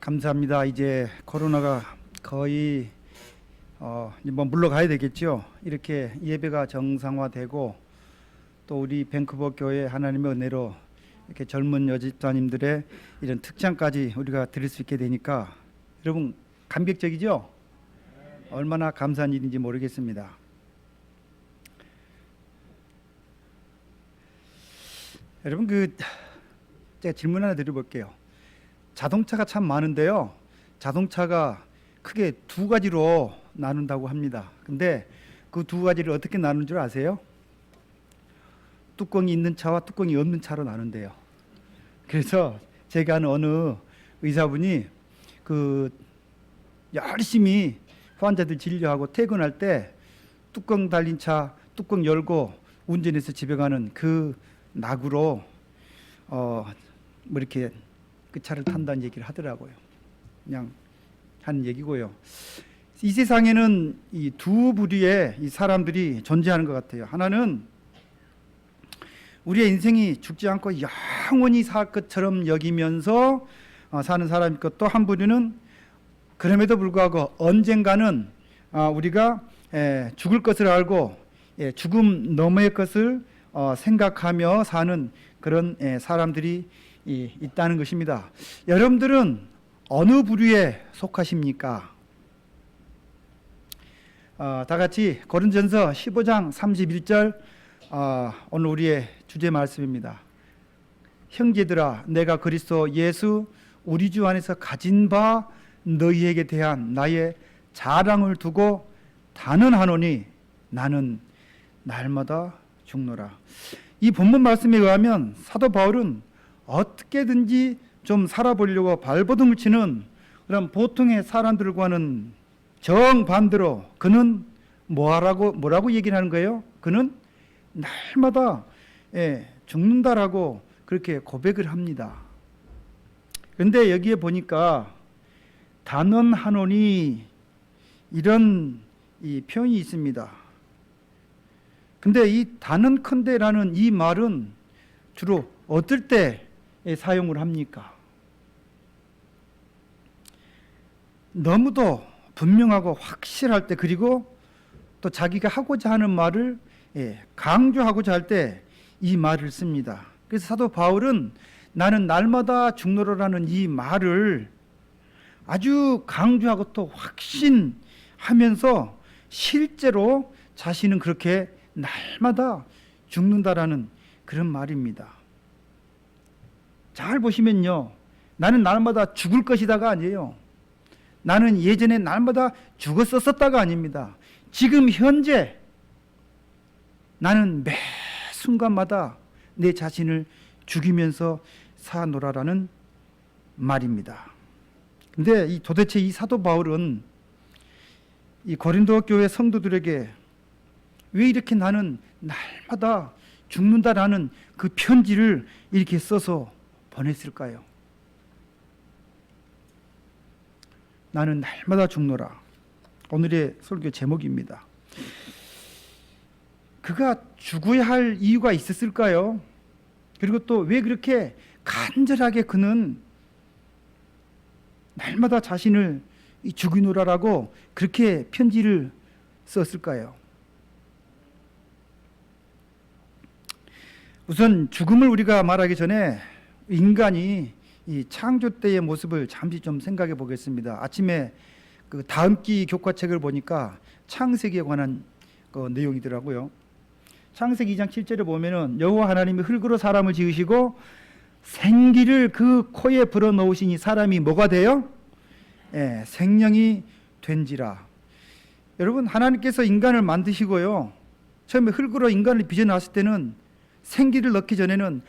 감사합니다. 이제 코로나가 거의 뭐 물러가야 되겠죠. 이렇게 예배가 정상화되고 또 우리 밴쿠버 교회 하나님의 은혜로 이렇게 젊은 여집사님들의 이런 특장까지 우리가 들을 수 있게 되니까 여러분 감격적이죠? 얼마나 감사한 일인지 모르겠습니다. 여러분 제가 질문 하나 드려볼게요. 자동차가 참 많은데요. 자동차가 크게 두 가지로 나눈다고 합니다. 근데 그 두 가지를 어떻게 나누는 줄 아세요? 뚜껑이 있는 차와 뚜껑이 없는 차로 나눈대요. 그래서 제가 아는 어느 의사분이 열심히 환자들 진료하고 퇴근할 때 뚜껑 달린 차 뚜껑 열고 운전해서 집에 가는 그 낙으로 뭐 이렇게 그 차를 탄다는 얘기를 하더라고요. 그냥 하는 얘기고요. 이 세상에는 이 두 부류의 이 사람들이 존재하는 것 같아요. 하나는 우리의 인생이 죽지 않고 영원히 살 것처럼 여기면서 사는 사람이 있고, 또 한 부류는 그럼에도 불구하고 언젠가는 우리가 죽을 것을 알고 죽음 너머의 것을 생각하며 사는 그런 사람들이 있다는 것입니다. 여러분들은 어느 부류에 속하십니까? 다 같이 고린도전서 15장 31절 오늘 우리의 주제 말씀입니다. 형제들아, 내가 그리스도 예수 우리 주 안에서 가진 바 너희에게 대한 나의 자랑을 두고 단언하노니 나는 날마다 죽노라. 이 본문 말씀에 의하면 사도 바울은 어떻게든지 좀 살아보려고 발버둥을 치는 그런 보통의 사람들과는 정반대로 그는 뭐라고 얘기를 하는 거예요? 그는 날마다 죽는다라고 그렇게 고백을 합니다. 그런데 여기에 보니까 단언하노니 이런 이 표현이 있습니다. 근데 이 단언컨대라는 이 말은 주로 어떨 때 사용을 합니까? 너무도 분명하고 확실할 때, 그리고 또 자기가 하고자 하는 말을 강조하고자 할 때 이 말을 씁니다. 그래서 사도 바울은 나는 날마다 죽노라라는 이 말을 아주 강조하고 또 확신하면서 실제로 자신은 그렇게 날마다 죽는다라는 그런 말입니다. 잘 보시면요, 나는 날마다 죽을 것이다가 아니에요. 나는 예전에 날마다 죽었었다가 아닙니다. 지금 현재 나는 매 순간마다 내 자신을 죽이면서 사노라라는 말입니다. 근데 도대체 이 사도 바울은 이 고린도 교회 성도들에게 왜 이렇게 나는 날마다 죽는다라는 그 편지를 이렇게 써서 보냈을까요? 나는 날마다 죽노라. 오늘의 설교 제목입니다. 그가 죽어야 할 이유가 있었을까요? 그리고 또 왜 그렇게 간절하게 그는 날마다 자신을 죽이노라라고 그렇게 편지를 썼을까요? 우선 죽음을 우리가 말하기 전에 인간이 이 창조 때의 모습을 잠시 좀 생각해 보겠습니다. 아침에 그 다음 기 교과책을 보니까 창세기에 관한 내용이더라고요. 창세기 2장 7절에 보면은 여호와 하나님이 흙으로 사람을 지으시고 생기를 그 코에 불어넣으시니 사람이 뭐가 돼요? 생명이 된지라. 여러분, 하나님께서 인간을 만드시고요, 처음에 흙으로 인간을 빚어놨을 때는 생기를 넣기 전에는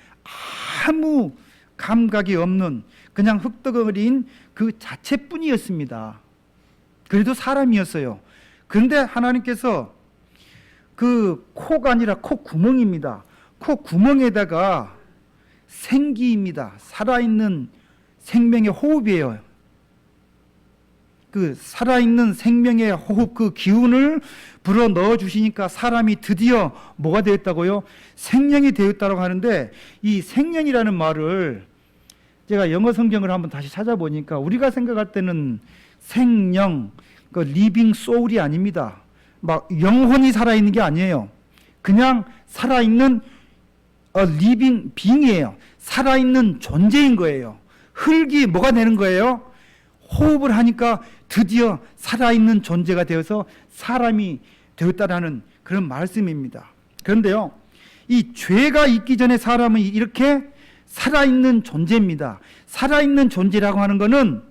아무 감각이 없는 그냥 흙덩어리인 그 자체뿐이었습니다. 그래도 사람이었어요. 그런데 하나님께서 그 코가 아니라 콧구멍입니다. 콧구멍에다가 생기입니다. 살아있는 생명의 호흡이에요. 그 살아있는 생명의 호흡, 그 기운을 불어 넣어 주시니까 사람이 드디어 뭐가 되었다고요? 생명이 되었다고 하는데, 이 생명이라는 말을 제가 영어 성경을 한번 다시 찾아보니까 우리가 생각할 때는 생명, 그 리빙 소울이 아닙니다. 막 영혼이 살아있는 게 아니에요. 그냥 살아있는 리빙 빙이에요. 살아있는 존재인 거예요. 흙이 뭐가 되는 거예요? 호흡을 하니까 드디어 살아있는 존재가 되어서 사람이 되었다라는 그런 말씀입니다. 그런데요, 이 죄가 있기 전에 사람은 이렇게 살아있는 존재입니다. 살아있는 존재라고 하는 것은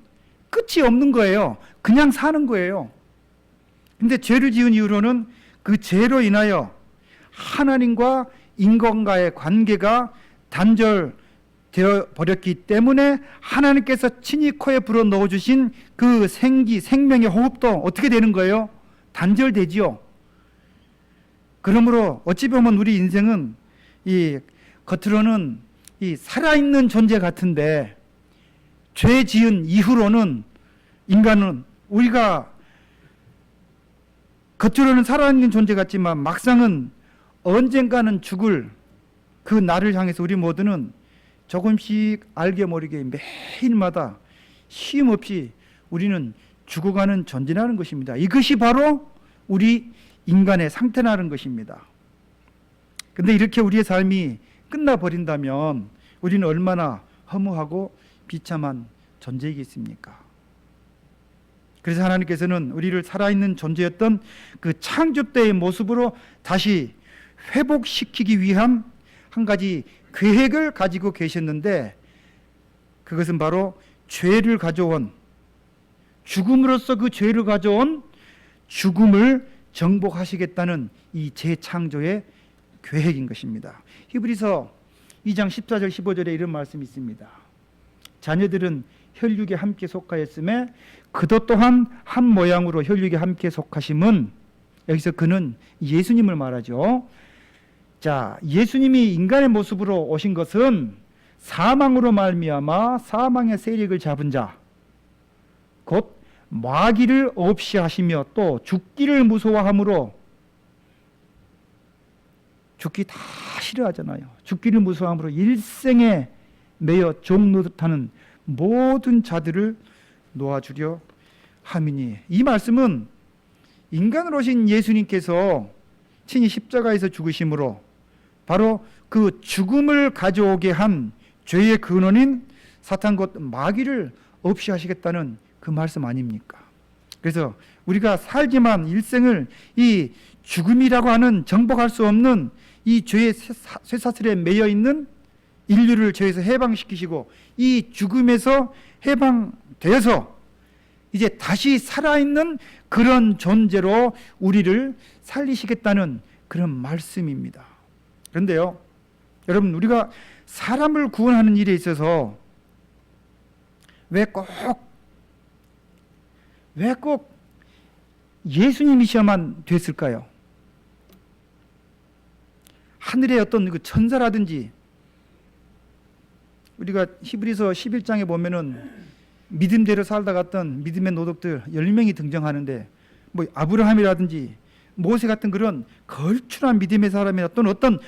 끝이 없는 거예요. 그냥 사는 거예요. 근데 죄를 지은 이후로는 그 죄로 인하여 하나님과 인간과의 관계가 단절되어 버렸기 때문에 하나님께서 친히 코에 불어 넣어주신 그 생명의 호흡도 어떻게 되는 거예요? 단절되지요. 그러므로 어찌 보면 우리 인생은 이 겉으로는 이 살아있는 존재 같은데, 죄 지은 이후로는 인간은 우리가 겉으로는 살아있는 존재 같지만 막상은 언젠가는 죽을 그 날을 향해서 우리 모두는 조금씩 알게 모르게 매일마다 쉼 없이 우리는 죽어가는 존재라는 것입니다. 이것이 바로 우리 인간의 상태라는 것입니다. 그런데 이렇게 우리의 삶이 끝나버린다면 우리는 얼마나 허무하고 비참한 존재이겠습니까? 그래서 하나님께서는 우리를 살아있는 존재였던 그 창조 때의 모습으로 다시 회복시키기 위한 한 가지 계획을 가지고 계셨는데, 그것은 바로 죄를 가져온, 죽음으로써 그 죄를 가져온 죽음을 정복하시겠다는 이 재창조의 계획인 것입니다. 히브리서 2장 14절 15절에 이런 말씀이 있습니다. 자녀들은 혈육에 함께 속하였음에 그도 또한 한 모양으로 혈육에 함께 속하심은, 여기서 그는 예수님을 말하죠. 자, 예수님이 인간의 모습으로 오신 것은 사망으로 말미암아 사망의 세력을 잡은 자, 곧 마귀를 없이 하시며 또 죽기를 무서워함으로, 죽기 다 싫어하잖아요. 죽기를 무서워함으로 일생에 매여 종 노릇하는 모든 자들을 놓아주려 함이니. 이 말씀은 인간으로 오신 예수님께서 친히 십자가에서 죽으심으로 바로 그 죽음을 가져오게 한 죄의 근원인 사탄 곧 마귀를 없이 하시겠다는 그 말씀 아닙니까? 그래서 우리가 살지만 일생을 이 죽음이라고 하는 정복할 수 없는 이 죄의 쇠사슬에 매여 있는 인류를 죄에서 해방시키시고 이 죽음에서 해방되어서 이제 다시 살아있는 그런 존재로 우리를 살리시겠다는 그런 말씀입니다. 그런데요, 여러분, 우리가 사람을 구원하는 일에 있어서 왜 꼭 예수님이셔야만 됐을까요? 하늘의 어떤 그 천사라든지, 우리가 히브리서 11장에 보면은 믿음대로 살다 갔던 믿음의 노덕들 10명이 등장하는데, 뭐 아브라함이라든지 모세 같은 그런 걸출한 믿음의 사람이나 또는 어떤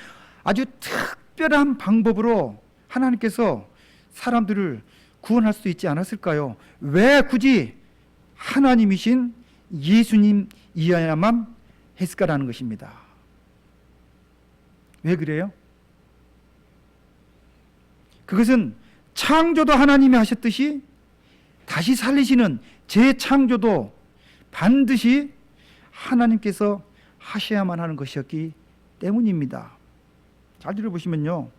아주 특별한 방법으로 하나님께서 사람들을 구원할 수 있지 않았을까요? 왜 굳이 하나님이신 예수님이어야만 했을까라는 것입니다. 왜 그래요? 그것은 창조도 하나님이 하셨듯이 다시 살리시는 재창조도 반드시 하나님께서 하셔야만 하는 것이었기 때문입니다. 잘 들어보시면요,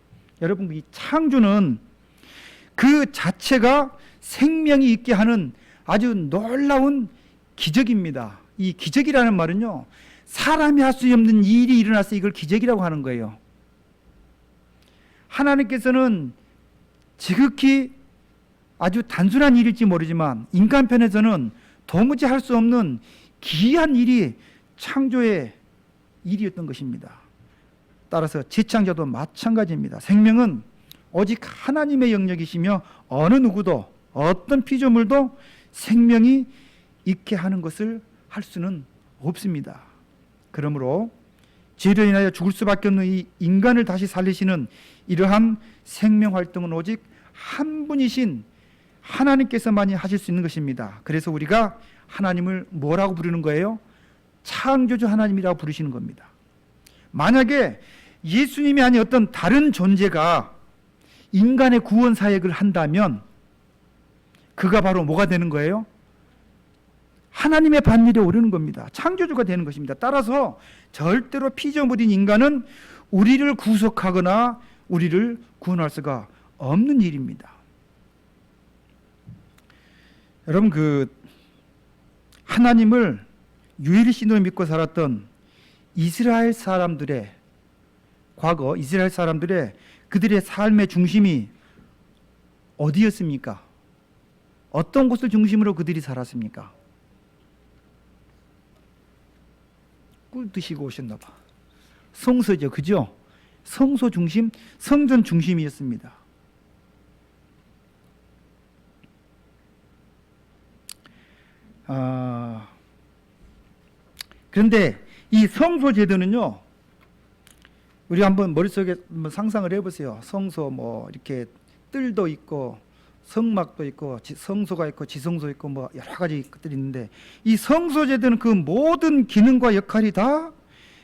여러분, 이 창조는 그 자체가 생명이 있게 하는 아주 놀라운 기적입니다. 이 기적이라는 말은요, 사람이 할 수 없는 일이 일어나서 이걸 기적이라고 하는 거예요. 하나님께서는 지극히 아주 단순한 일일지 모르지만 인간 편에서는 도무지 할 수 없는 기이한 일이 창조의 일이었던 것입니다. 따라서 재창조도 마찬가지입니다. 생명은 오직 하나님의 영역이시며 어느 누구도 어떤 피조물도 생명이 있게 하는 것을 할 수는 없습니다. 그러므로 죄로 인하여 죽을 수밖에 없는 이 인간을 다시 살리시는 이러한 생명 활동은 오직 한 분이신 하나님께서만이 하실 수 있는 것입니다. 그래서 우리가 하나님을 뭐라고 부르는 거예요? 창조주 하나님이라고 부르시는 겁니다. 만약에 예수님이 아닌 어떤 다른 존재가 인간의 구원 사역을 한다면 그가 바로 뭐가 되는 거예요? 하나님의 반열에 오르는 겁니다. 창조주가 되는 것입니다. 따라서 절대로 피조물인 인간은 우리를 구속하거나 우리를 구원할 수가 없는 일입니다. 여러분, 하나님을 유일의 신으로 믿고 살았던 이스라엘 사람들의 과거, 이스라엘 사람들의 그들의 삶의 중심이 어디였습니까? 어떤 곳을 중심으로 그들이 살았습니까? 꿀 드시고 오셨나 봐. 성소죠, 그죠? 성소 중심, 성전 중심이었습니다. 그런데 이 성소 제도는요, 우리 한번 머릿속에 상상을 해보세요. 성소 뭐 이렇게 뜰도 있고 성막도 있고 성소가 있고 지성소 있고 뭐 여러 가지 것들이 있는데, 이 성소 제도는 그 모든 기능과 역할이 다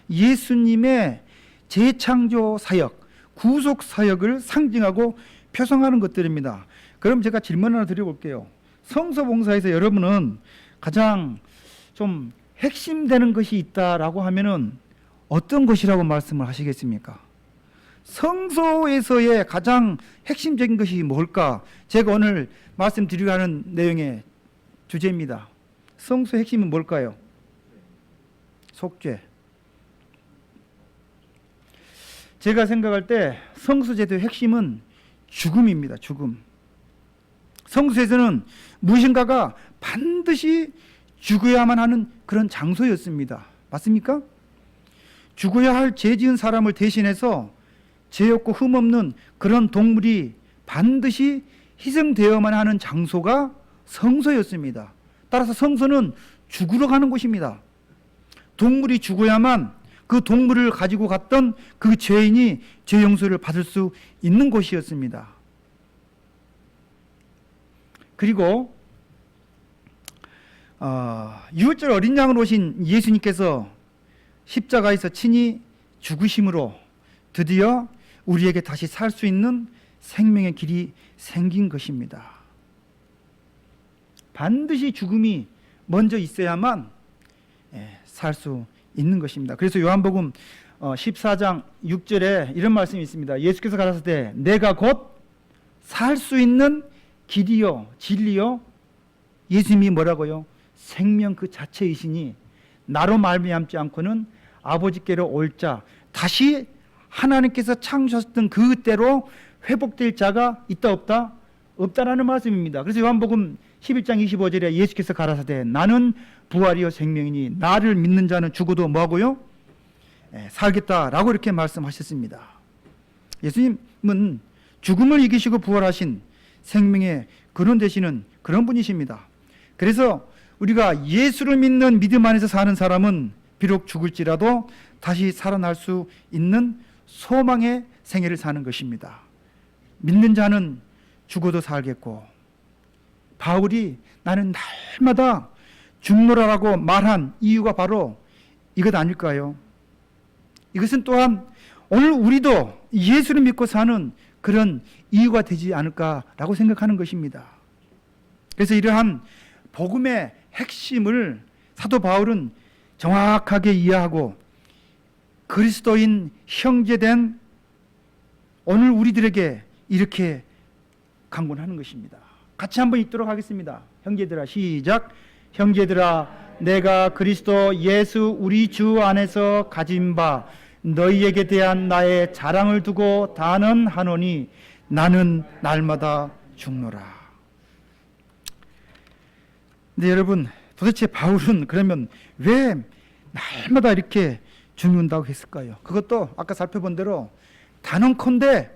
예수님의 재창조 사역, 구속 사역을 상징하고 표상하는 것들입니다. 그럼 제가 질문 하나 드려볼게요. 성소 봉사에서 여러분은 가장 좀 핵심되는 것이 있다라고 하면은 어떤 것이라고 말씀을 하시겠습니까? 성소에서의 가장 핵심적인 것이 뭘까? 제가 오늘 말씀드리려 하는 내용의 주제입니다. 성소의 핵심은 뭘까요? 속죄. 제가 생각할 때 성소제도의 핵심은 죽음입니다. 죽음. 성소에서는 무엇인가가 반드시 죽어야만 하는 그런 장소였습니다. 맞습니까? 죽어야 할 죄 지은 사람을 대신해서 죄 없고 흠 없는 그런 동물이 반드시 희생되어야만 하는 장소가 성소였습니다. 따라서 성소는 죽으러 가는 곳입니다. 동물이 죽어야만 그 동물을 가지고 갔던 그 죄인이 죄 용서를 받을 수 있는 곳이었습니다. 그리고 유월절 어린 양으로 오신 예수님께서 십자가에서 친히 죽으심으로 드디어 우리에게 다시 살 수 있는 생명의 길이 생긴 것입니다. 반드시 죽음이 먼저 있어야만 살 수 있는 것입니다. 그래서 요한복음 14장 6절에 이런 말씀이 있습니다. 예수께서 가라사대 내가 곧 살 수 있는 길이요 진리요, 예수님이 뭐라고요? 생명 그 자체이시니 나로 말미암지 않고는 아버지께로 올 자, 다시 하나님께서 창조하셨던 그때로 회복될 자가 있다 없다? 없다라는 말씀입니다. 그래서 요한복음 11장 25절에 예수께서 가라사대 나는 부활이요 생명이니 나를 믿는 자는 죽어도 뭐하고요? 살겠다라고 이렇게 말씀하셨습니다. 예수님은 죽음을 이기시고 부활하신 생명의 근원 되시는 그런 분이십니다. 그래서 우리가 예수를 믿는 믿음 안에서 사는 사람은 비록 죽을지라도 다시 살아날 수 있는 소망의 생애를 사는 것입니다. 믿는 자는 죽어도 살겠고, 바울이 나는 날마다 죽노라라고 말한 이유가 바로 이것 아닐까요? 이것은 또한 오늘 우리도 예수를 믿고 사는 그런 이유가 되지 않을까라고 생각하는 것입니다. 그래서 이러한 복음의 핵심을 사도 바울은 정확하게 이해하고 그리스도인 형제된 오늘 우리들에게 이렇게 강권하는 것입니다. 같이 한번 읽도록 하겠습니다. 형제들아, 시작. 형제들아, 내가 그리스도 예수 우리 주 안에서 가진 바 너희에게 대한 나의 자랑을 두고 단언하노니 나는 날마다 죽노라. 근데 여러분, 도대체 바울은 그러면 왜 날마다 이렇게 죽는다고 했을까요? 그것도 아까 살펴본 대로 단언컨대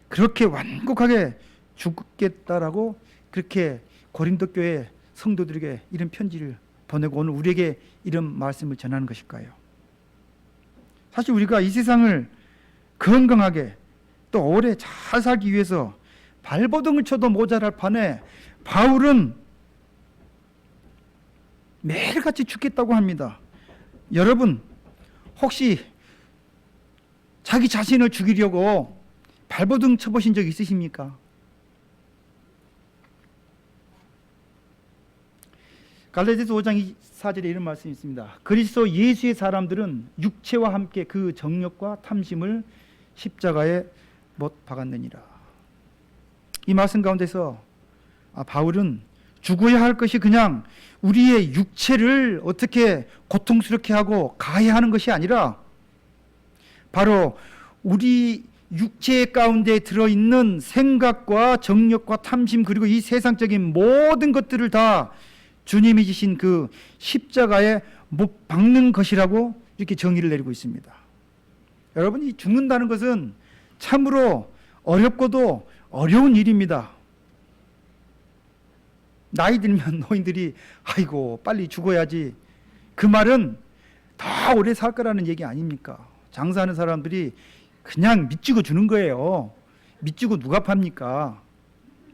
그렇게 완곡하게 죽겠다라고 그렇게 고린도 교회 성도들에게 이런 편지를 보내고 오늘 우리에게 이런 말씀을 전하는 것일까요? 사실 우리가 이 세상을 건강하게 또 오래 잘 살기 위해서 발버둥을 쳐도 모자랄 판에 바울은 매일같이 죽겠다고 합니다. 여러분, 혹시 자기 자신을 죽이려고 발버둥 쳐보신 적 있으십니까? 갈라디아서 5장 4절에 이런 말씀이 있습니다. 그리스도 예수의 사람들은 육체와 함께 그 정욕과 탐심을 십자가에 못 박았느니라. 이 말씀 가운데서 바울은 죽어야 할 것이 그냥 우리의 육체를 어떻게 고통스럽게 하고 가해하는 것이 아니라 바로 우리 육체 가운데 들어있는 생각과 정욕과 탐심 그리고 이 세상적인 모든 것들을 다 주님이 지신 그 십자가에 못 박는 것이라고 이렇게 정의를 내리고 있습니다. 여러분이 죽는다는 것은 참으로 어렵고도 어려운 일입니다. 나이 들면 노인들이 아이고 빨리 죽어야지, 그 말은 더 오래 살 거라는 얘기 아닙니까? 장사하는 사람들이 그냥 미치고 주는 거예요. 미치고 누가 팝니까?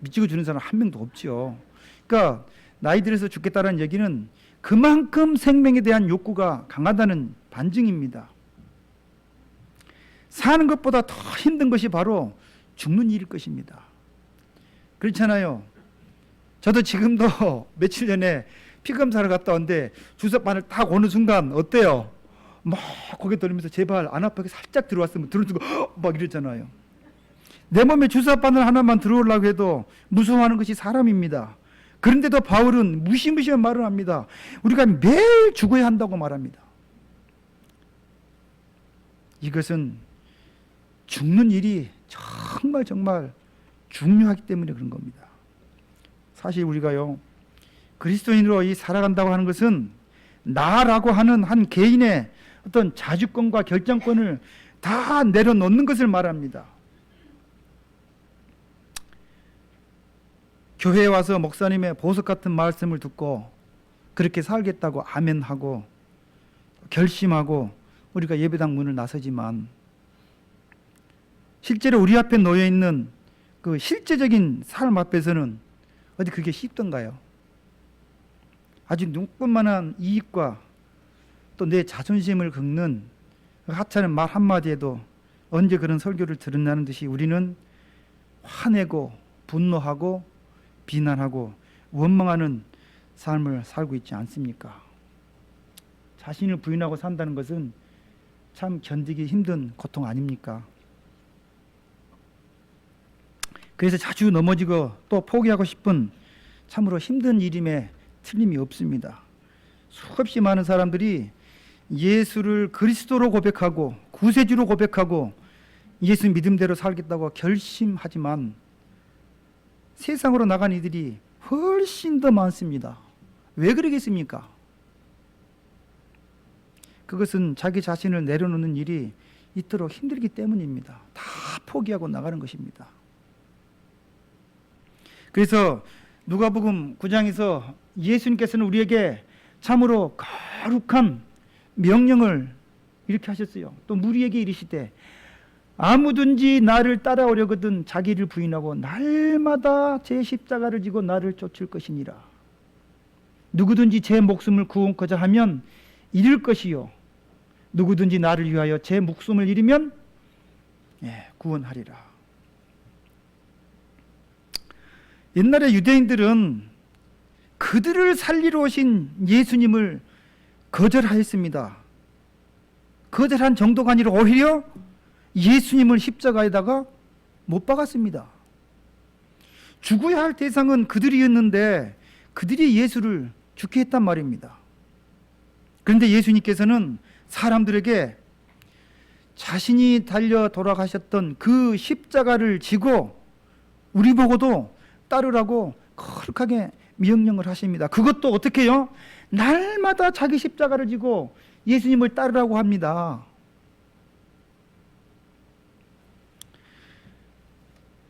미치고 주는 사람 한 명도 없죠. 그러니까 나이 들어서 죽겠다는 얘기는 그만큼 생명에 대한 욕구가 강하다는 반증입니다. 사는 것보다 더 힘든 것이 바로 죽는 일일 것입니다. 그렇잖아요. 저도 지금도 며칠 전에 피검사를 갔다 왔는데 주사바늘 딱 오는 순간 어때요? 막 고개 돌리면서 제발 안 아프게 살짝 들어왔으면 들어주고 막 이랬잖아요. 내 몸에 주사바늘 하나만 들어오려고 해도 무서워하는 것이 사람입니다. 그런데도 바울은 무시무시한 말을 합니다. 우리가 매일 죽어야 한다고 말합니다. 이것은 죽는 일이 정말 중요하기 때문에 그런 겁니다. 사실 우리가요, 그리스도인으로 이 살아간다고 하는 것은 나라고 하는 한 개인의 어떤 자주권과 결정권을 다 내려놓는 것을 말합니다. 교회에 와서 목사님의 보석 같은 말씀을 듣고 그렇게 살겠다고 아멘하고 결심하고 우리가 예배당 문을 나서지만 실제로 우리 앞에 놓여 있는 그 실제적인 삶 앞에서는 어디 그게 쉽던가요? 아주 눈꽃만한 이익과 또 내 자존심을 긁는 하찮은 말 한마디에도 언제 그런 설교를 들었냐는 듯이 우리는 화내고 분노하고 비난하고 원망하는 삶을 살고 있지 않습니까? 자신을 부인하고 산다는 것은 참 견디기 힘든 고통 아닙니까? 그래서 자주 넘어지고 또 포기하고 싶은 참으로 힘든 일임에 틀림이 없습니다. 수없이 많은 사람들이 예수를 그리스도로 고백하고 구세주로 고백하고 예수 믿음대로 살겠다고 결심하지만 세상으로 나간 이들이 훨씬 더 많습니다. 왜 그러겠습니까? 그것은 자기 자신을 내려놓는 일이 이토록 힘들기 때문입니다. 다 포기하고 나가는 것입니다. 그래서 누가복음 9장에서 예수님께서는 우리에게 참으로 거룩한 명령을 이렇게 하셨어요. 또 무리에게 이르시되 아무든지 나를 따라오려거든 자기를 부인하고 날마다 제 십자가를 지고 나를 쫓을 것이니라. 누구든지 제 목숨을 구원코자 하면 잃을 것이요 누구든지 나를 위하여 제 목숨을 잃으면 구원하리라. 옛날에 유대인들은 그들을 살리러 오신 예수님을 거절하였습니다. 거절한 정도가 아니라 오히려 예수님을 십자가에다가 못 박았습니다. 죽어야 할 대상은 그들이었는데 그들이 예수를 죽게 했단 말입니다. 그런데 예수님께서는 사람들에게 자신이 달려 돌아가셨던 그 십자가를 지고 우리 보고도 따르라고 거룩하게 명령을 하십니다. 그것도 어떻게 해요? 날마다 자기 십자가를 지고 예수님을 따르라고 합니다.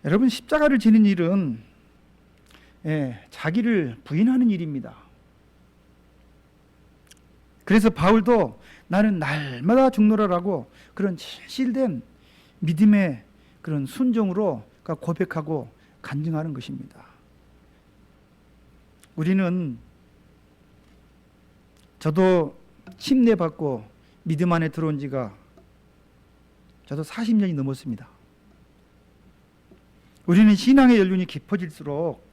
여러분, 십자가를 지는 일은 자기를 부인하는 일입니다. 그래서 바울도 나는 날마다 죽노라라고 그런 진실된 믿음의 그런 순종으로 고백하고 간증하는 것입니다. 우리는, 저도 침례받고 믿음 안에 들어온 지가 저도 40년이 넘었습니다. 우리는 신앙의 연륜이 깊어질수록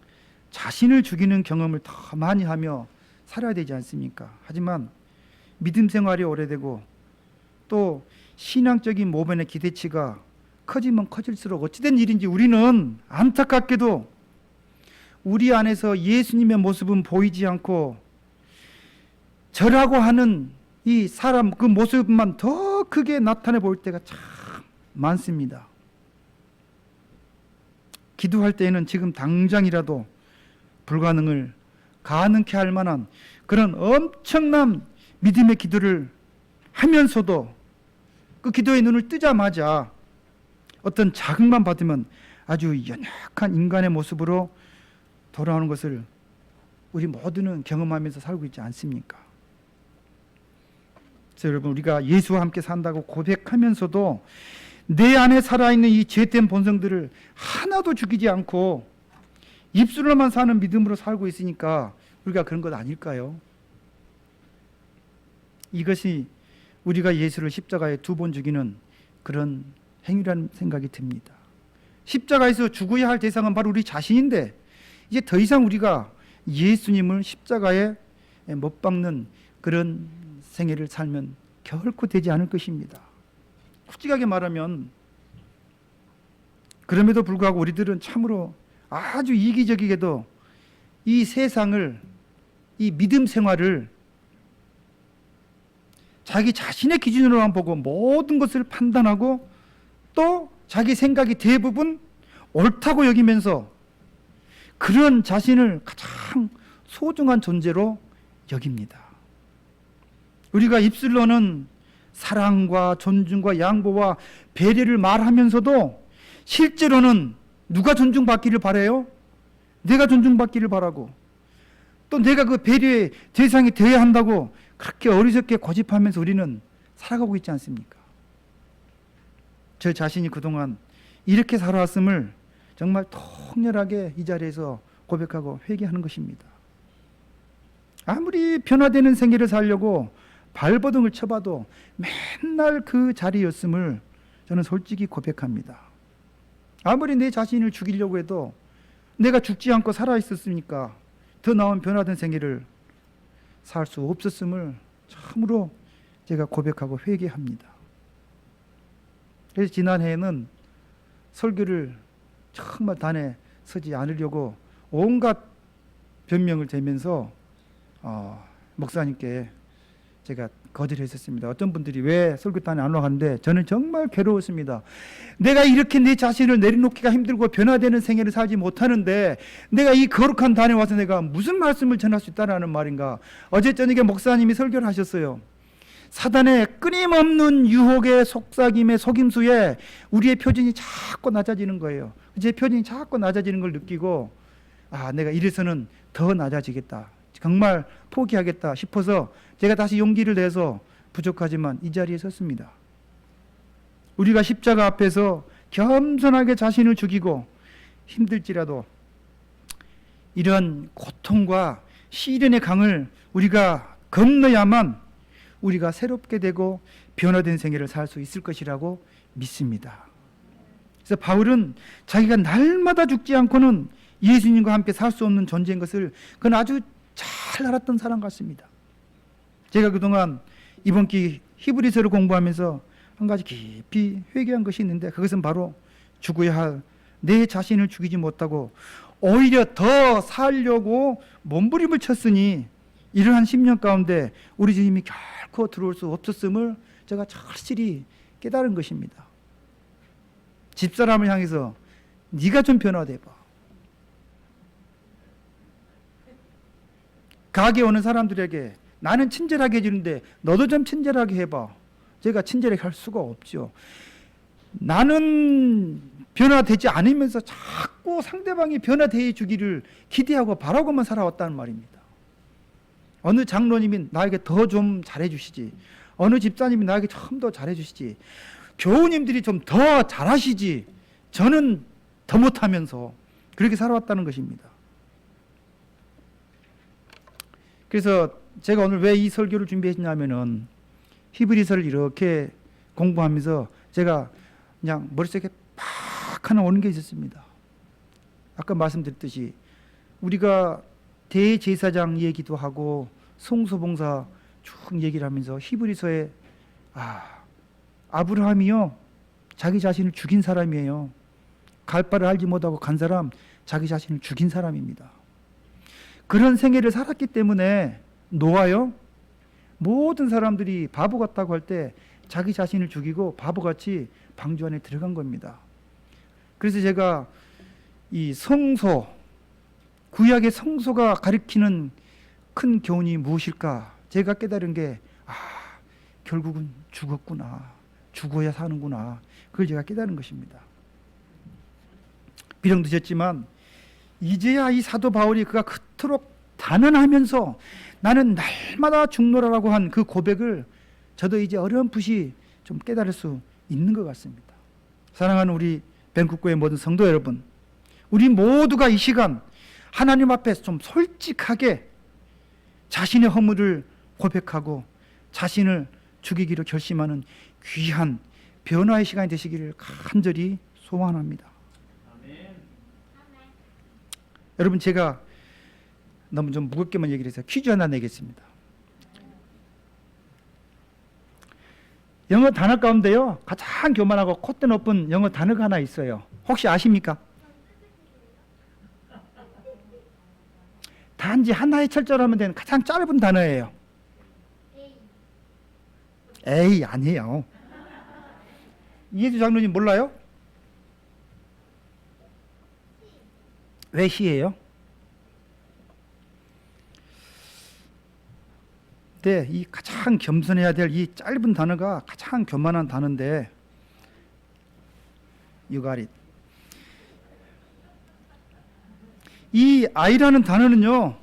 자신을 죽이는 경험을 더 많이 하며 살아야 되지 않습니까? 하지만 믿음 생활이 오래되고 또 신앙적인 모범의 기대치가 커지면 커질수록 어찌된 일인지 우리는 안타깝게도 우리 안에서 예수님의 모습은 보이지 않고 저라고 하는 이 사람 그 모습만 더 크게 나타내 보일 때가 참 많습니다. 기도할 때에는 지금 당장이라도 불가능을 가능케 할 만한 그런 엄청난 믿음의 기도를 하면서도 그 기도의 눈을 뜨자마자 어떤 자극만 받으면 아주 연약한 인간의 모습으로 돌아오는 것을 우리 모두는 경험하면서 살고 있지 않습니까? 그래서 여러분, 우리가 예수와 함께 산다고 고백하면서도 내 안에 살아있는 이 죄된 본성들을 하나도 죽이지 않고 입술로만 사는 믿음으로 살고 있으니까 우리가 그런 것 아닐까요? 이것이 우리가 예수를 십자가에 2번 죽이는 그런 행위라는 생각이 듭니다. 십자가에서 죽어야 할 대상은 바로 우리 자신인데 이제 더 이상 우리가 예수님을 십자가에 못 박는 그런 생애를 살면 결코 되지 않을 것입니다. 솔직하게 말하면 그럼에도 불구하고 우리들은 참으로 아주 이기적이게도 이 세상을, 이 믿음 생활을 자기 자신의 기준으로만 보고 모든 것을 판단하고 또 자기 생각이 대부분 옳다고 여기면서 그런 자신을 가장 소중한 존재로 여깁니다. 우리가 입술로는 사랑과 존중과 양보와 배려를 말하면서도 실제로는 누가 존중받기를 바라요? 내가 존중받기를 바라고 또 내가 그 배려의 대상이 되어야 한다고 그렇게 어리석게 고집하면서 우리는 살아가고 있지 않습니까? 저 자신이 그동안 이렇게 살아왔음을 정말 통렬하게 이 자리에서 고백하고 회개하는 것입니다. 아무리 변화되는 생애를 살려고 발버둥을 쳐봐도 맨날 그 자리였음을 저는 솔직히 고백합니다. 아무리 내 자신을 죽이려고 해도 내가 죽지 않고 살아있었으니까 더 나은 변화된 생애를 살 수 없었음을 참으로 제가 고백하고 회개합니다. 그래서 지난해에는 설교를 정말 단에 서지 않으려고 온갖 변명을 대면서 목사님께 제가 거절했었습니다. 어떤 분들이 왜 설교단에 안 와가는데 저는 정말 괴로웠습니다. 내가 이렇게 내 자신을 내려놓기가 힘들고 변화되는 생애를 살지 못하는데 내가 이 거룩한 단에 와서 내가 무슨 말씀을 전할 수 있다라는 말인가. 어제 저녁에 목사님이 설교를 하셨어요. 사단의 끊임없는 유혹의 속삭임의 속임수에 우리의 표준이 자꾸 낮아지는 거예요. 제 표준이 자꾸 낮아지는 걸 느끼고 내가 이래서는 더 낮아지겠다, 정말 포기하겠다 싶어서 제가 다시 용기를 내서 부족하지만 이 자리에 섰습니다. 우리가 십자가 앞에서 겸손하게 자신을 죽이고 힘들지라도 이런 고통과 시련의 강을 우리가 건너야만 우리가 새롭게 되고 변화된 생애를 살 수 있을 것이라고 믿습니다. 그래서 바울은 자기가 날마다 죽지 않고는 예수님과 함께 살 수 없는 존재인 것을 그건 아주 잘 알았던 사람 같습니다. 제가 그동안 이번 기 히브리서를 공부하면서 한 가지 깊이 회개한 것이 있는데 그것은 바로 죽어야 할 내 자신을 죽이지 못하고 오히려 더 살려고 몸부림을 쳤으니 이러한 10년 가운데 우리 주님이 결코 들어올 수 없었음을 제가 절실히 깨달은 것입니다. 집사람을 향해서 네가 좀 변화돼봐. 가게 오는 사람들에게 나는 친절하게 해주는데 너도 좀 친절하게 해봐. 제가 친절하게 할 수가 없죠. 나는 변화되지 않으면서 자꾸 상대방이 변화되어 주기를 기대하고 바라고만 살아왔다는 말입니다. 어느 장로님이 나에게 더 좀 잘해주시지, 어느 집사님이 나에게 좀 더 잘해주시지, 교우님들이 좀 더 잘하시지, 저는 더 못하면서 그렇게 살아왔다는 것입니다. 그래서 제가 오늘 왜 이 설교를 준비했냐면은 히브리서를 이렇게 공부하면서 제가 그냥 머릿속에 팍 하나 오는 게 있었습니다. 아까 말씀드렸듯이 우리가 대제사장 얘기도 하고 성소봉사 쭉 얘기를 하면서 히브리서에 아브라함이요 자기 자신을 죽인 사람이에요. 갈 바를 알지 못하고 간 사람, 자기 자신을 죽인 사람입니다. 그런 생애를 살았기 때문에 노아요 모든 사람들이 바보 같다고 할 때 자기 자신을 죽이고 바보같이 방주 안에 들어간 겁니다. 그래서 제가 이 성소, 구약의 성소가 가리키는 큰 교훈이 무엇일까 제가 깨달은 게 결국은 죽었구나, 죽어야 사는구나, 그걸 제가 깨달은 것입니다. 비록 늦었지만 이제야 이 사도 바울이 그가 그토록 단언하면서 나는 날마다 죽노라라고 한 그 고백을 저도 이제 어렴풋이 좀 깨달을 수 있는 것 같습니다. 사랑하는 우리 밴쿠버의 모든 성도 여러분, 우리 모두가 이 시간 하나님 앞에 좀 솔직하게 자신의 허물을 고백하고 자신을 죽이기로 결심하는 귀한 변화의 시간이 되시기를 간절히 소원합니다. 여러분, 제가 너무 좀 무겁게만 얘기를 해서 퀴즈 하나 내겠습니다. 영어 단어 가운데요 가장 교만하고 콧대 높은 영어 단어가 하나 있어요. 혹시 아십니까? 단지 하나의 철자로 하면 되는 가장 짧은 단어예요. 에이, 아니에요. 이해주 장로님 몰라요? 왜 시예요? 네, 이 가장 겸손해야 될 이 짧은 단어가 가장 교만한 단어인데, You got it. 이 I라는 단어는요,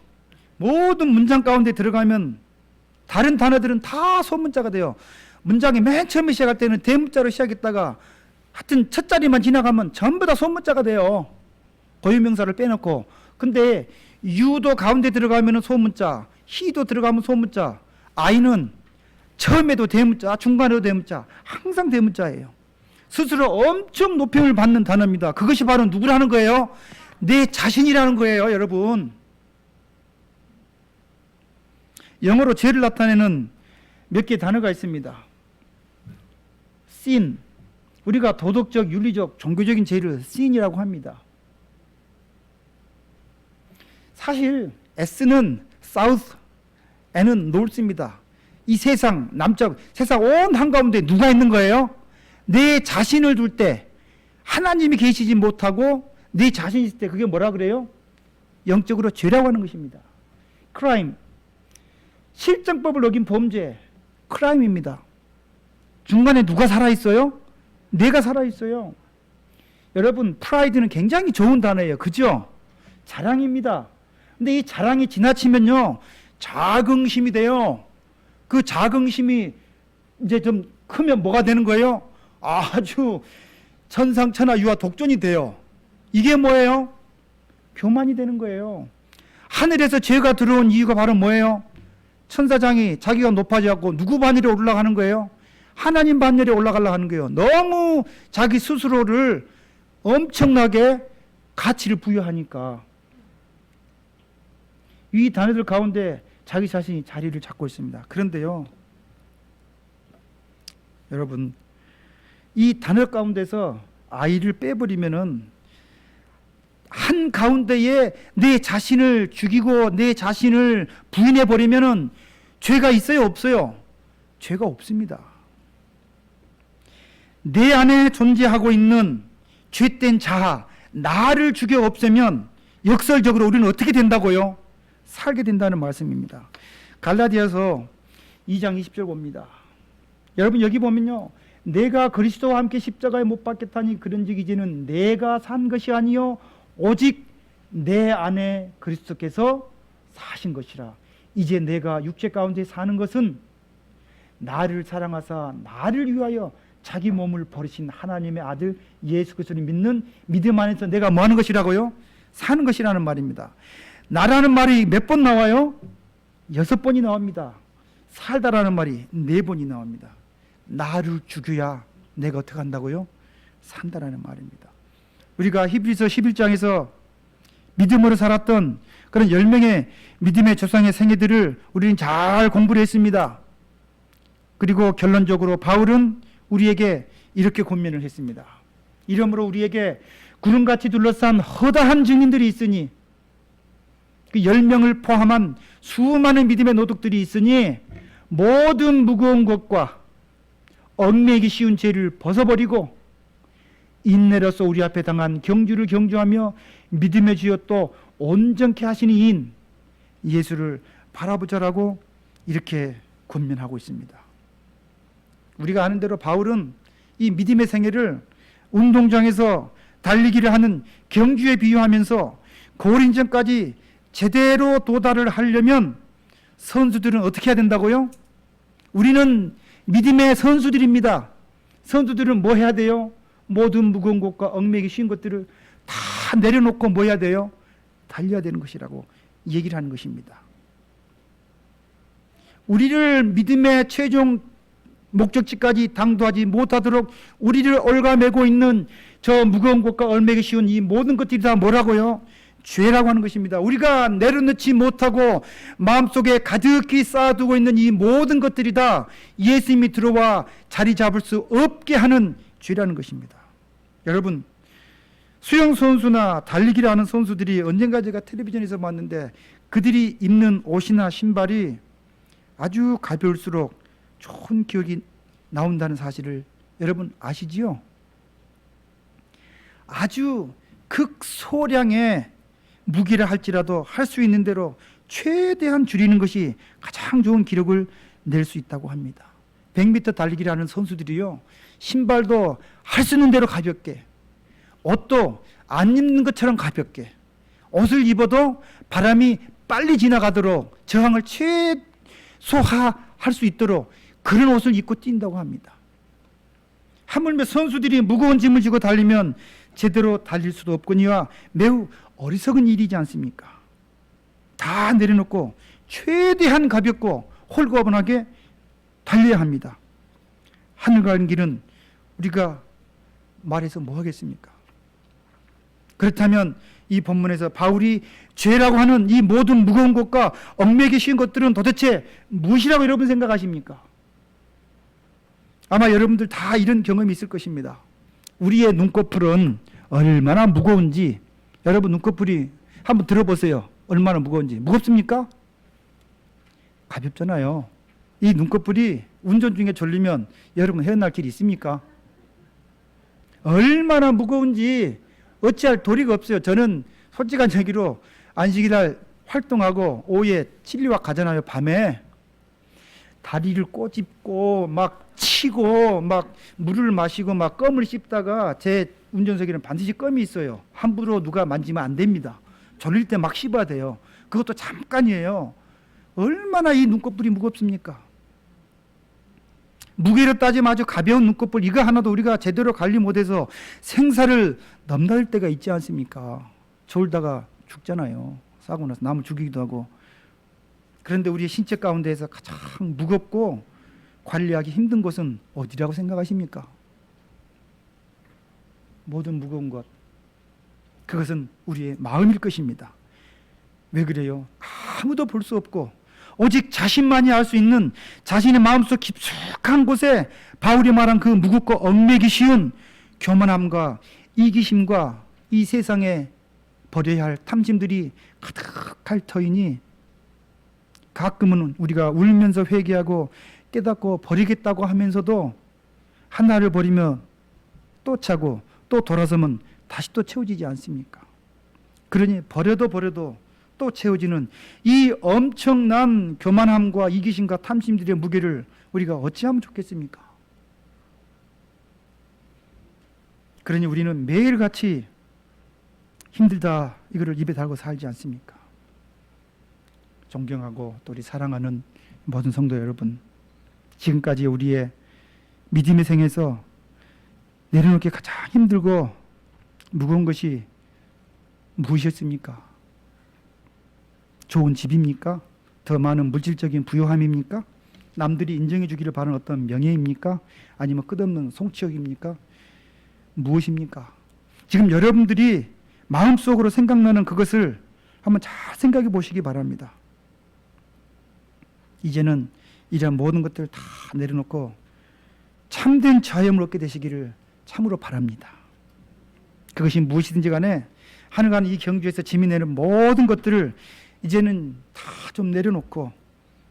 모든 문장 가운데 들어가면 다른 단어들은 다 소문자가 돼요. 문장이 맨 처음에 시작할 때는 대문자로 시작했다가 하여튼 첫 자리만 지나가면 전부 다 소문자가 돼요. 고유명사를 빼놓고. 근데 U도 가운데 들어가면 소문자, He도 들어가면 소문자, I는 처음에도 대문자, 중간에도 대문자, 항상 대문자예요. 스스로 엄청 높임을 받는 단어입니다. 그것이 바로 누구라는 거예요? 내 자신이라는 거예요, 여러분. 영어로 죄를 나타내는 몇 개의 단어가 있습니다. sin, 우리가 도덕적, 윤리적, 종교적인 죄를 sin이라고 합니다. 사실 S는 south, N은 north입니다. 이 세상, 남쪽, 세상 온 한가운데 누가 있는 거예요? 내 자신을 둘 때 하나님이 계시지 못하고 내 자신이 있을 때 그게 뭐라 그래요? 영적으로 죄라고 하는 것입니다. crime, 실정법을 어긴 범죄, crime입니다. 중간에 누가 살아있어요? 내가 살아있어요. 여러분, 프라이드는 굉장히 좋은 단어예요. 그죠? 자랑입니다. 근데 이 자랑이 지나치면요, 자긍심이 돼요. 그 자긍심이 이제 좀 크면 뭐가 되는 거예요? 아주 천상천하 유아 독존이 돼요. 이게 뭐예요? 교만이 되는 거예요. 하늘에서 죄가 들어온 이유가 바로 뭐예요? 천사장이 자기가 높아져갖고 누구 반열에 올라가는 거예요? 하나님 반열에 올라가려고 하는 거예요. 너무 자기 스스로를 엄청나게 가치를 부여하니까. 이 단어들 가운데 자기 자신이 자리를 잡고 있습니다. 그런데요, 여러분, 이 단어 가운데서 I를 빼버리면은 한 가운데에 내 자신을 죽이고 내 자신을 부인해 버리면은 죄가 있어요, 없어요? 죄가 없습니다. 내 안에 존재하고 있는 죄된 자아, 나를 죽여 없애면 역설적으로 우리는 어떻게 된다고요? 살게 된다는 말씀입니다. 갈라디아서 2장 20절 봅니다. 여러분 여기 보면요, 내가 그리스도와 함께 십자가에 못 박혔다니 그런즉 이제는 내가 산 것이 아니요 오직 내 안에 그리스도께서 사신 것이라. 이제 내가 육체 가운데 사는 것은 나를 사랑하사 나를 위하여 자기 몸을 버리신 하나님의 아들 예수 그리스도를 믿는 믿음 안에서 내가 뭐 하는 것이라고요? 사는 것이라는 말입니다. 나라는 말이 몇 번 나와요? 6번이 나옵니다. 살다라는 말이 4번이 나옵니다. 나를 죽여야 내가 어떻게 한다고요? 산다라는 말입니다. 우리가 히브리서 11장에서 믿음으로 살았던 그런 10명의 믿음의 조상의 생애들을 우리는 잘 공부를 했습니다. 그리고 결론적으로 바울은 우리에게 이렇게 권면을 했습니다. 이러므로 우리에게 구름같이 둘러싼 허다한 증인들이 있으니, 그 10명을 포함한 수많은 믿음의 노득들이 있으니 모든 무거운 것과 얽매이기 쉬운 죄를 벗어버리고 인내로서 우리 앞에 당한 경주를 경주하며 믿음의 주여 또 온전케 하시는 이인 예수를 바라보자라고 이렇게 권면하고 있습니다. 우리가 아는 대로 바울은 이 믿음의 생애를 운동장에서 달리기를 하는 경주에 비유하면서 고린전까지 제대로 도달을 하려면 선수들은 어떻게 해야 된다고요? 우리는 믿음의 선수들입니다. 선수들은 뭐 해야 돼요? 모든 무거운 것과 얽매이기 쉬운 것들을 다 내려놓고 뭐 해야 돼요? 달려야 되는 것이라고 얘기를 하는 것입니다. 우리를 믿음의 최종 목적지까지 당도하지 못하도록 우리를 얽어매고 있는 저 무거운 것과 얽매이기 쉬운 이 모든 것들이 다 뭐라고요? 죄라고 하는 것입니다. 우리가 내려놓지 못하고 마음속에 가득히 쌓아두고 있는 이 모든 것들이 다 예수님이 들어와 자리 잡을 수 없게 하는 죄라는 것입니다. 여러분, 수영 선수나 달리기를 하는 선수들이 언젠가 제가 텔레비전에서 봤는데 그들이 입는 옷이나 신발이 아주 가벼울수록 좋은 기억이 나온다는 사실을 여러분 아시지요? 아주 극소량의 무기를 할지라도 할 수 있는 대로 최대한 줄이는 것이 가장 좋은 기록을 낼 수 있다고 합니다. 100m 달리기를 하는 선수들이요, 신발도 할 수 있는 대로 가볍게, 옷도 안 입는 것처럼 가볍게, 옷을 입어도 바람이 빨리 지나가도록 저항을 최소화할 수 있도록 그런 옷을 입고 뛴다고 합니다. 하물며 선수들이 무거운 짐을 지고 달리면 제대로 달릴 수도 없거니와 매우 어리석은 일이지 않습니까? 다 내려놓고 최대한 가볍고 홀가분하게 달려야 합니다. 하늘 가는 길은 우리가 말해서 뭐 하겠습니까? 그렇다면 이 본문에서 바울이 죄라고 하는 이 모든 무거운 것과 얽매이기 쉬운 것들은 도대체 무엇이라고 여러분 생각하십니까? 아마 여러분들 다 이런 경험이 있을 것입니다. 우리의 눈꺼풀은 얼마나 무거운지 여러분 눈꺼풀이 한번 들어보세요. 얼마나 무거운지. 무겁습니까? 가볍잖아요. 이 눈꺼풀이 운전 중에 졸리면 여러분 헤어날 길이 있습니까? 얼마나 무거운지 어찌할 도리가 없어요. 저는 솔직한 얘기로 안식일날 활동하고 오후에 진리학 가잖아요. 밤에 다리를 꼬집고 막 치고 막 물을 마시고 막 껌을 씹다가 제 운전석에는 반드시 껌이 있어요. 함부로 누가 만지면 안 됩니다. 졸릴 때 막 씹어야 돼요. 그것도 잠깐이에요. 얼마나 이 눈꺼풀이 무겁습니까? 무게로 따지면 아주 가벼운 눈꺼풀 이거 하나도 우리가 제대로 관리 못해서 생사를 넘나들 때가 있지 않습니까? 졸다가 죽잖아요. 싸고 나서 남을 죽이기도 하고. 그런데 우리의 신체 가운데에서 가장 무겁고 관리하기 힘든 것은 어디라고 생각하십니까? 모든 무거운 것, 그것은 우리의 마음일 것입니다. 왜 그래요? 아무도 볼 수 없고 오직 자신만이 알 수 있는 자신의 마음속 깊숙한 곳에 바울이 말한 그 무겁고 얽매기 쉬운 교만함과 이기심과 이 세상의 버려야 할 탐심들이 가득할 터이니 가끔은 우리가 울면서 회개하고 깨닫고 버리겠다고 하면서도 하나를 버리면 또 차고 또 돌아서면 다시 또 채워지지 않습니까? 그러니 버려도 또 채워지는 이 엄청난 교만함과 이기심과 탐심들의 무게를 우리가 어찌하면 좋겠습니까? 그러니 우리는 매일같이 힘들다 이거를 입에 달고 살지 않습니까? 존경하고 또 우리 사랑하는 모든 성도 여러분, 지금까지 우리의 믿음의 생에서 내려놓기 가장 힘들고 무거운 것이 무엇이었습니까? 좋은 집입니까? 더 많은 물질적인 부요함입니까? 남들이 인정해 주기를 바라는 어떤 명예입니까? 아니면 끝없는 성취욕입니까? 무엇입니까? 지금 여러분들이 마음속으로 생각나는 그것을 한번 잘 생각해 보시기 바랍니다. 이제는 이런 모든 것들을 다 내려놓고 참된 자유함을 얻게 되시기를 참으로 바랍니다. 그것이 무엇이든지 간에 하늘간 이 경주에서 지민내는 모든 것들을 이제는 다 좀 내려놓고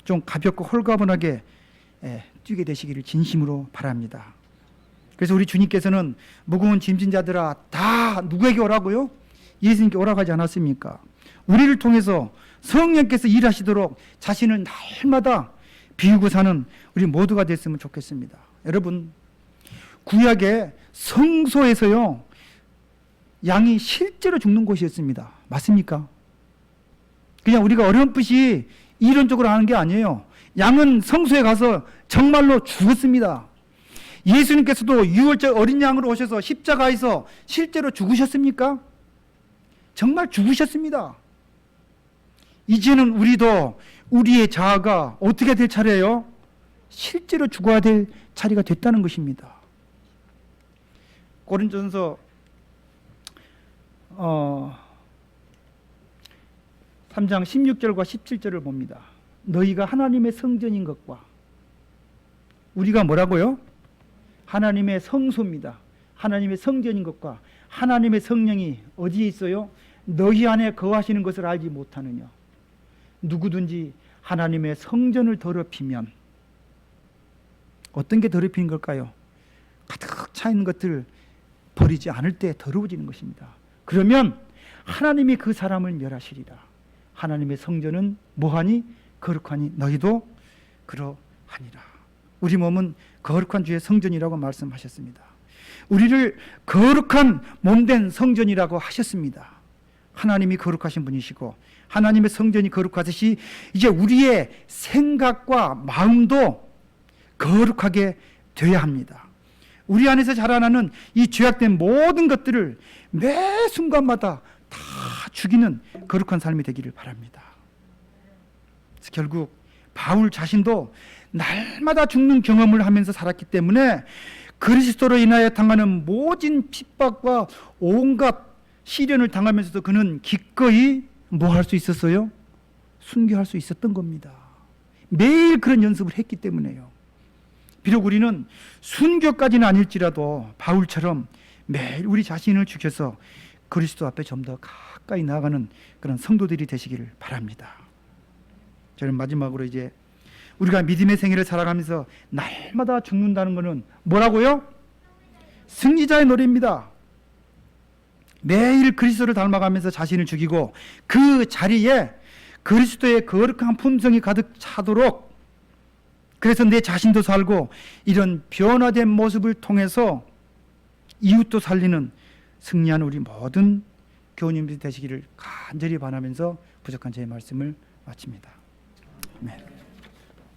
좀 가볍고 홀가분하게 뛰게 되시기를 진심으로 바랍니다. 그래서 우리 주님께서는 무거운 짐진 자들아 다 누구에게 오라고요? 예수님께 오라고 하지 않았습니까? 우리를 통해서 성령께서 일하시도록 자신을 날마다 비우고 사는 우리 모두가 됐으면 좋겠습니다. 여러분, 구약의 성소에서요 양이 실제로 죽는 곳이었습니다. 맞습니까? 그냥 우리가 어렴풋이 이론적으로 하는 게 아니에요. 양은 성소에 가서 정말로 죽었습니다. 예수님께서도 유월절 어린 양으로 오셔서 십자가에서 실제로 죽으셨습니까? 정말 죽으셨습니다. 이제는 우리도 우리의 자아가 어떻게 될 차례예요? 실제로 죽어야 될 차례가 됐다는 것입니다. 고린도전서 3장 16절과 17절을 봅니다. 너희가 하나님의 성전인 것과 우리가 뭐라고요? 하나님의 성소입니다. 하나님의 성전인 것과 하나님의 성령이 어디에 있어요? 너희 안에 거하시는 것을 알지 못하느냐. 누구든지 하나님의 성전을 더럽히면 어떤 게 더럽히는 걸까요? 가득 차 있는 것들을 버리지 않을 때 더러워지는 것입니다. 그러면 하나님이 그 사람을 멸하시리라. 하나님의 성전은 뭐하니? 거룩하니 너희도 그러하니라. 우리 몸은 거룩한 주의 성전이라고 말씀하셨습니다. 우리를 거룩한 몸된 성전이라고 하셨습니다. 하나님이 거룩하신 분이시고 하나님의 성전이 거룩하듯이 이제 우리의 생각과 마음도 거룩하게 되어야 합니다. 우리 안에서 자라나는 이 죄악된 모든 것들을 매 순간마다 다 죽이는 거룩한 삶이 되기를 바랍니다. 그래서 결국 바울 자신도 날마다 죽는 경험을 하면서 살았기 때문에 그리스도로 인하여 당하는 모진 핍박과 온갖 시련을 당하면서도 그는 기꺼이 뭐 할 수 있었어요? 순교할 수 있었던 겁니다. 매일 그런 연습을 했기 때문에요. 비록 우리는 순교까지는 아닐지라도 바울처럼 매일 우리 자신을 죽여서 그리스도 앞에 좀 더 가까이 나아가는 그런 성도들이 되시기를 바랍니다. 저는 마지막으로 이제 우리가 믿음의 생애를 살아가면서 날마다 죽는다는 것은 뭐라고요? 승리자의 노래입니다. 매일 그리스도를 닮아가면서 자신을 죽이고 그 자리에 그리스도의 거룩한 품성이 가득 차도록, 그래서 내 자신도 살고 이런 변화된 모습을 통해서 이웃도 살리는 승리하는 우리 모든 교우님들이 되시기를 간절히 바라면서 부족한 제 말씀을 마칩니다. 네.